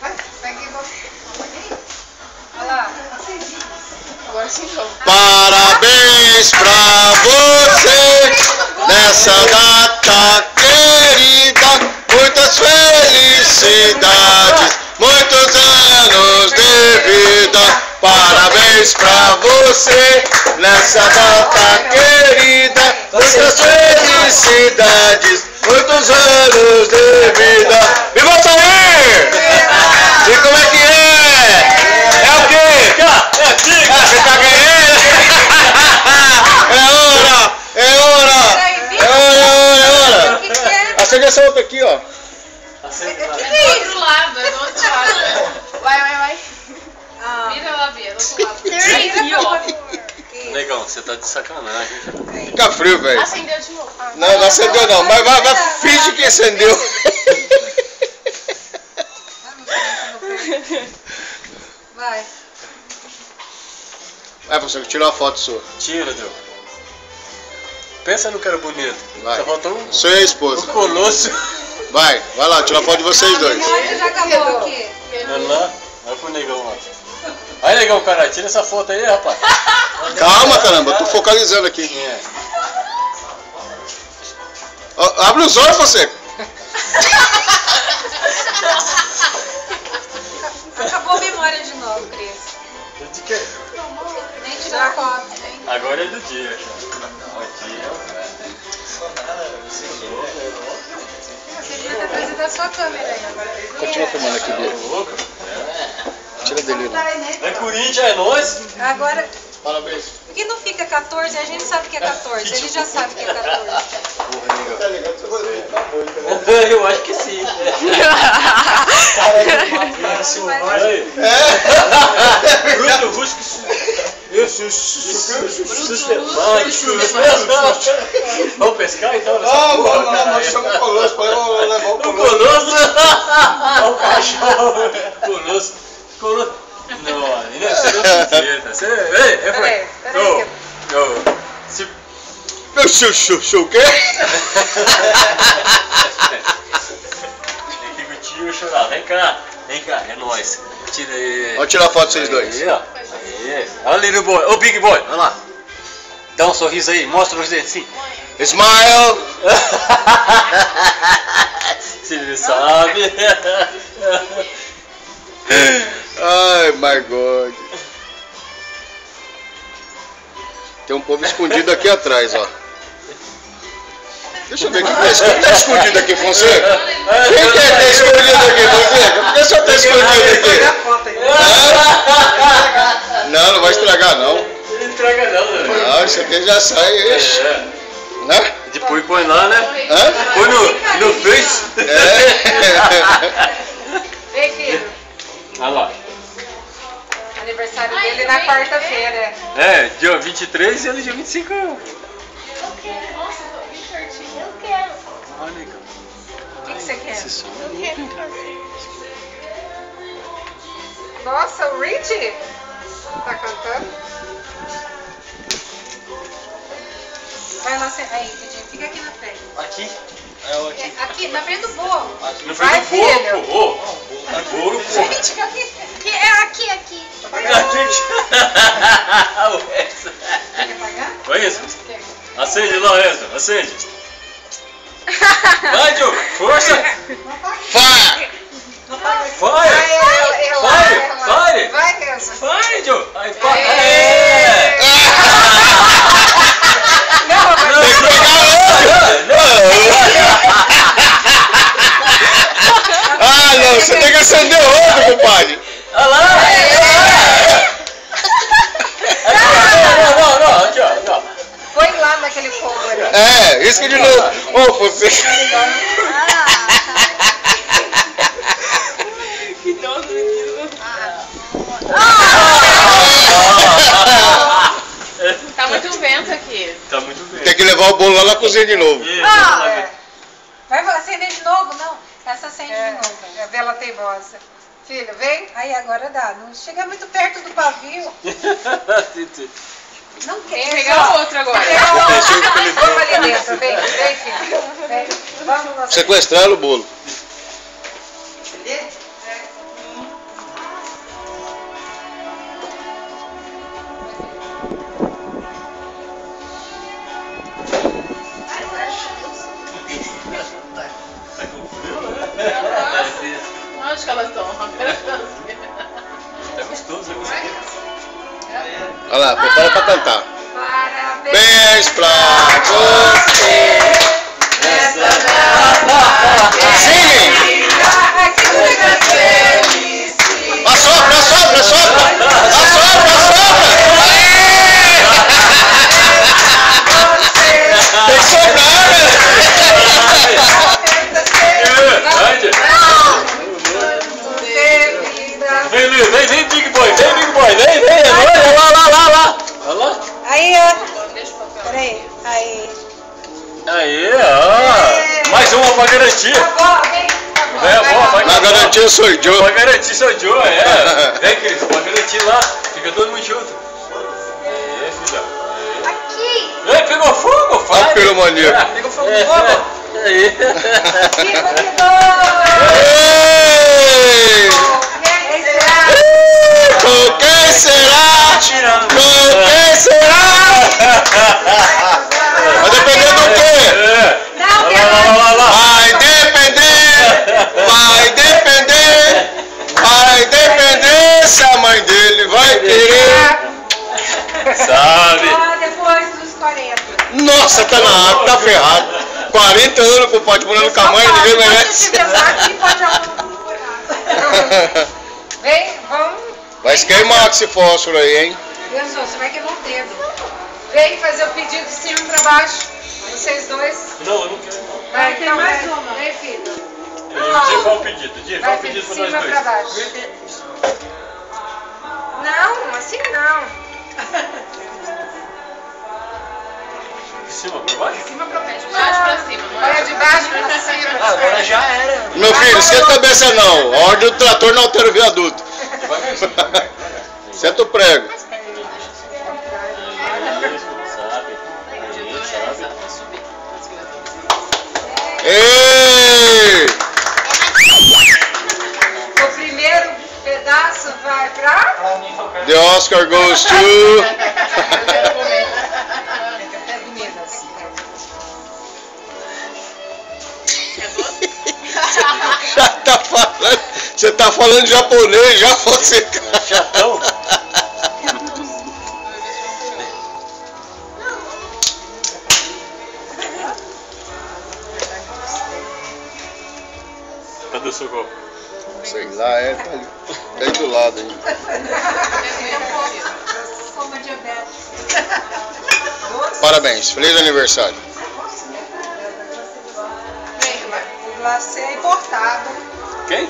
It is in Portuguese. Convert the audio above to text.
Vai aqui, olha lá. Agora sim, vamos. Parabéns pra você nessa data querida. Muitas felicidades, muitos anos de vida. Parabéns pra você nessa data querida. Muitas felicidades, muitos anos de vida. Viva o Tair! E como é que é? É o quê? Você tá ganhando? É hora! É hora! É hora! Acende essa outra aqui, ó. Acende lá. É do outro lado, é do outro lado. Vai. Vira lá, Bia, do outro lado. Aqui, ó. Negão, você tá de sacanagem. Fica frio, velho. Acendeu de novo. Não, não acendeu não. Mas vai, finge que acendeu. Vai. Vai, professor, tira uma foto sua. Tira, Deus. Pensa no cara bonito. Vai. Tá faltando um Sou eu e a esposa. colosso. Vai lá, tira a foto de vocês dois. Já acabou aqui. Olha lá. Olha pro negão lá. Aí, negão, caralho, tira essa foto aí, rapaz. Calma, caramba, eu tô focalizando aqui. É. Ó, abre os olhos, você. Acabou a memória de novo, Cris. De quê? Nem tirar a foto, hein? Agora é do dia. Você devia ter trazido a sua câmera aí agora. Continua filmando aqui, Bia. Louco? Tira dele. É Corinthians, é nós. Agora, Parabéns. por que não fica 14? A gente sabe que é 14. Ele já sabe que é 14. Porra, negão. Eu acho que sim. Bruto, rusco. Vamos pescar então? Não, chama o Colosso, pra eu levar o O Colosso? Olha o cachorro. Colosso. Não, ainda você não precisa. Você... Ei, Peraí. Meu chuchu, o quê? Tem que o tio chorar. Vem cá, é nóis. Tira aí. Vamos tirar a foto vocês dois. Aí, ó. Aí. Olha o Little Boy. Ô, Big Boy, olha lá. Dá um sorriso aí, mostra os dentes assim. Smile! Você sabe. Ai, my God. Tem um povo escondido aqui atrás, ó. Deixa eu ver quem tá escondido aqui, Fonseca. Quem que tá escondido aqui, Fonseca? Por que só tá escondido aqui? Não, não vai estragar, não. Não estraga não, né? Não, isso aqui já sai, ixi. Né? Depois põe lá, né? Hã? Põe no Face. Vem, filho. Olha lá. Aniversário dele na quarta-feira. É, dia 23 e ele dia 25. Eu quero. Nossa, tô bem pertinho. Eu quero. Olha, cara. O que você quer? Esse som. Eu quero fazer. Nossa, o Richie tá cantando. Vai lá, aí, Didi, fica aqui na frente. Aqui? Aqui, na frente do bolo. No Vai, frente do bolo, filho. pô. Que bolo, pô. Gente, aqui. É aqui. Quer pagar? Olha isso. Acende lá, Enzo. Acende. Vai, Joe. Força. Fire! Fire. Fire. Vai, Renzo. Fire, Joe. Aí, fire. Não, mas Ah, não, você tem que acender outro, compadre. Olha lá. Não. Aqui, ó. põe lá naquele fogo ali. É, isso que de novo. Ô, você. Que dó do menino. Tá muito vento aqui. Tá muito bem. Tem que levar o bolo lá na cozinha de novo. Vai acender de novo? Não. Essa acende de novo. É a vela teimosa. Filho, vem. Aí agora dá. Não chega muito perto do pavio. Não quer. Pegar o outro agora. Vamos ali dentro. Vem, filho. Vem. Vamos nós. Sequestraram o bolo. elas estão. É gostoso, é gostoso. Olha lá, prepara pra cantar. Parabéns Beijo pra você nessa Sim! Ai, que legal. Assopra, assopra, assopra! Assopra, assopra! Tem que soprar, né? Vem, Big Boy, vem, Big Boy, vem, lá. Olha lá. Aí, ó. Peraí. Aí. Aí, ó. Mais uma pra garantir. Vem, vai. Na garantia sou eu. Pra garantir sou eu, é. Vem, Cris, pra garantir lá. Fica todo mundo junto. Aí, filha. Aqui. Ei, pegou fogo, Olha o pelo maníaco. Pegou fogo. Aí. Viva que Com quem será? Com quem será? Vai depender do quê? Vai depender se a mãe dele vai querer. Sabe? Depois dos 40. Nossa, tá na água, tá ferrado. 40 anos com o pai morando com a mãe, ninguém merece. Vem, vamos. Vai se queimar com esse fósforo aí, hein? Deus, você vai queimar o dedo. Vem fazer o pedido de cima pra baixo. Vocês dois. Não, eu não quero não. Vai, então mais uma. Vem, filho. Dia, qual o pedido? Qual Vai o pedido de pra cima nós pra dois? baixo. Não, assim não. De cima pra baixo? De cima pra baixo. De baixo pra cima. Olha de baixo pra cima. Agora já era. Meu filho, senta a cabeça não. A ordem do trator não altera o viaduto. Senta o prego. Ei! O primeiro pedaço vai pra... The Oscar goes to... Já tá falando... Você tá falando japonês já, você... Chatão? Cadê o seu copo? Sei lá, tá ali. Tá aí do lado aí. Parabéns, feliz aniversário. O glacê é importado. Quem?